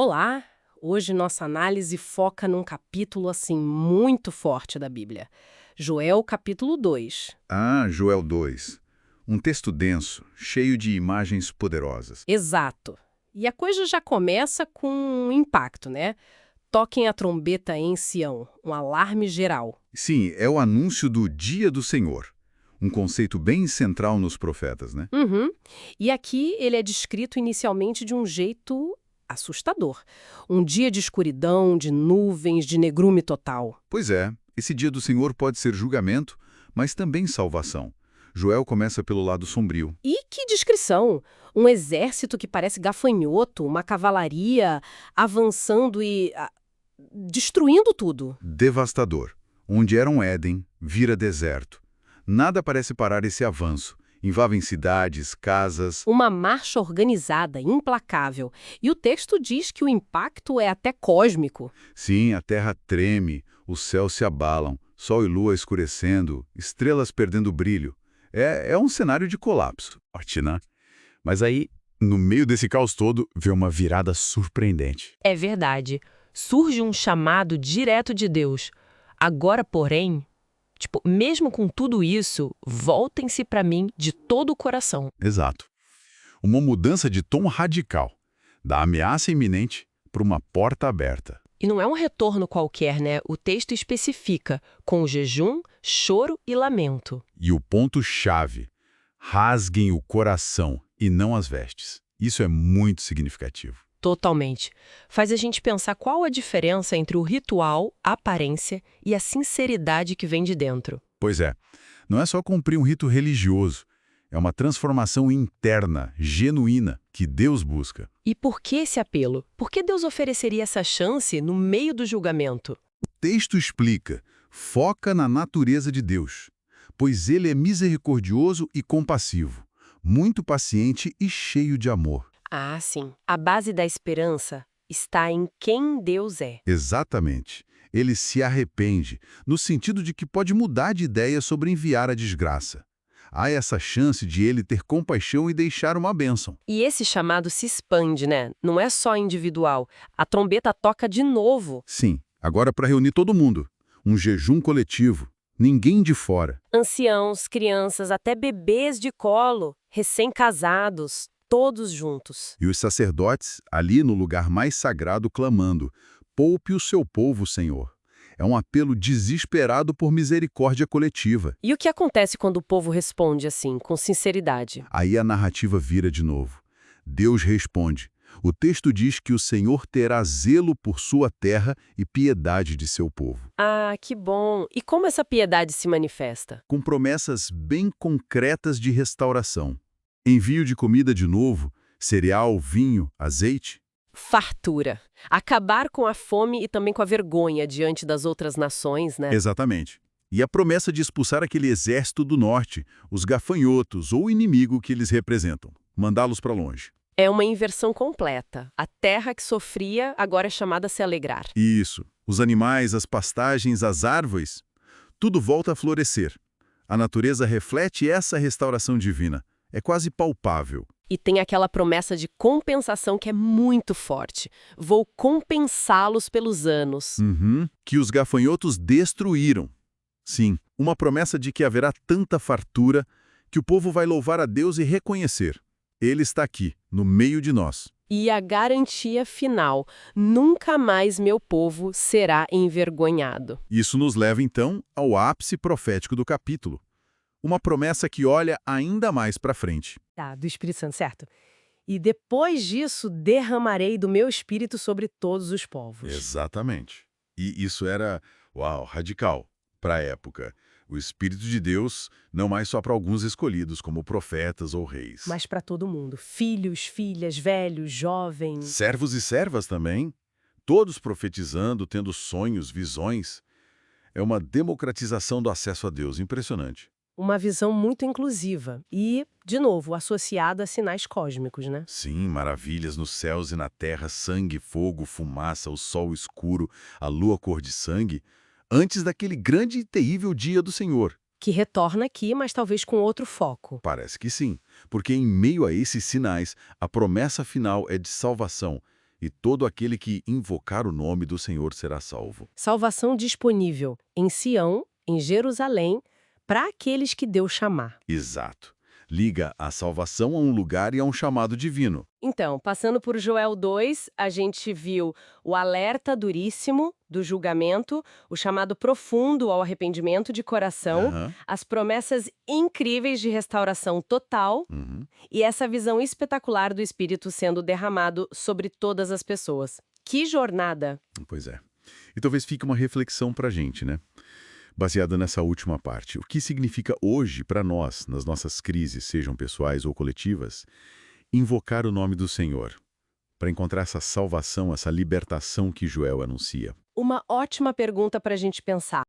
Olá! Hoje nossa análise foca num capítulo assim muito forte da Bíblia. Joel, capítulo 2. Ah, Joel 2. Um texto denso, cheio de imagens poderosas. Exato. E a coisa já começa com um impacto, né? Toquem a trombeta em Sião, um alarme geral. Sim, é o anúncio do Dia do Senhor. Um conceito bem central nos profetas, né? Uhum. E aqui ele é descrito inicialmente de um jeito assustador. Um dia de escuridão, de nuvens, de negrume total. Pois é, esse Dia do Senhor pode ser julgamento, mas também salvação. Joel começa pelo lado sombrio. E que descrição! Um exército que parece gafanhoto, uma cavalaria avançando e destruindo tudo. Devastador. Onde era um Éden, vira deserto. Nada parece parar esse avanço. Invadem cidades, casas. Uma marcha organizada, implacável. E o texto diz que o impacto é até cósmico. Sim, a terra treme, os céus se abalam, sol e lua escurecendo, estrelas perdendo brilho. É um cenário de colapso. Forte, né? Mas aí, no meio desse caos todo, vê uma virada surpreendente. É verdade. Surge um chamado direto de Deus. Agora, porém, mesmo com tudo isso, voltem-se para mim de todo o coração. Exato. Uma mudança de tom radical, da ameaça iminente para uma porta aberta. E não é um retorno qualquer, né? O texto especifica, com jejum, choro e lamento. E o ponto-chave: rasguem o coração e não as vestes. Isso é muito significativo. Totalmente. Faz a gente pensar qual a diferença entre o ritual, a aparência e a sinceridade que vem de dentro. Pois é, não é só cumprir um rito religioso, é uma transformação interna, genuína, que Deus busca. E por que esse apelo? Por que Deus ofereceria essa chance no meio do julgamento? O texto explica, foca na natureza de Deus, pois ele é misericordioso e compassivo, muito paciente e cheio de amor. Ah, sim. A base da esperança está em quem Deus é. Exatamente. Ele se arrepende, no sentido de que pode mudar de ideia sobre enviar a desgraça. Há essa chance de ele ter compaixão e deixar uma bênção. E esse chamado se expande, né? Não é só individual. A trombeta toca de novo. Sim, agora para reunir todo mundo. Um jejum coletivo. Ninguém de fora. Anciãos, crianças, até bebês de colo, recém-casados, todos juntos. E os sacerdotes, ali no lugar mais sagrado, clamando: poupe o seu povo, Senhor. É um apelo desesperado por misericórdia coletiva. E o que acontece quando o povo responde assim, com sinceridade? Aí a narrativa vira de novo. Deus responde. O texto diz que o Senhor terá zelo por sua terra e piedade de seu povo. Ah, que bom! E como essa piedade se manifesta? Com promessas bem concretas de restauração. Envio de comida de novo, cereal, vinho, azeite. Fartura. Acabar com a fome e também com a vergonha diante das outras nações, né? Exatamente. E a promessa de expulsar aquele exército do norte, os gafanhotos ou o inimigo que eles representam, mandá-los para longe. É uma inversão completa. A terra que sofria agora é chamada a se alegrar. Isso. Os animais, as pastagens, as árvores, tudo volta a florescer. A natureza reflete essa restauração divina. É quase palpável. E tem aquela promessa de compensação que é muito forte. Vou compensá-los pelos anos. Que os gafanhotos destruíram. Sim, uma promessa de que haverá tanta fartura que o povo vai louvar a Deus e reconhecer. Ele está aqui, no meio de nós. E a garantia final: nunca mais meu povo será envergonhado. Isso nos leva, então, ao ápice profético do capítulo. Uma promessa que olha ainda mais para frente. Tá, do Espírito Santo, certo? E depois disso, derramarei do meu espírito sobre todos os povos. Exatamente. E isso era, radical para a época. O Espírito de Deus, não mais só para alguns escolhidos, como profetas ou reis. Mas para todo mundo. Filhos, filhas, velhos, jovens. Servos e servas também, todos profetizando, tendo sonhos, visões. É uma democratização do acesso a Deus, impressionante. Uma visão muito inclusiva e, de novo, associada a sinais cósmicos, né? Sim, maravilhas nos céus e na terra, sangue, fogo, fumaça, o sol escuro, a lua cor de sangue, antes daquele grande e terrível dia do Senhor. Que retorna aqui, mas talvez com outro foco. Parece que sim, porque em meio a esses sinais, a promessa final é de salvação, E todo aquele que invocar o nome do Senhor será salvo. Salvação disponível em Sião, em Jerusalém, para aqueles que Deus chamar. Exato. Liga a salvação a um lugar e a um chamado divino. Então, passando por Joel 2, a gente viu o alerta duríssimo do julgamento, o chamado profundo ao arrependimento de coração, Aham. as promessas incríveis de restauração total Uhum. e essa visão espetacular do Espírito sendo derramado sobre todas as pessoas. Que jornada! Pois é. E talvez fique uma reflexão para a gente, né? Baseada nessa última parte. O que significa hoje para nós, nas nossas crises, sejam pessoais ou coletivas, invocar o nome do Senhor, para encontrar essa salvação, essa libertação que Joel anuncia? Uma ótima pergunta para a gente pensar.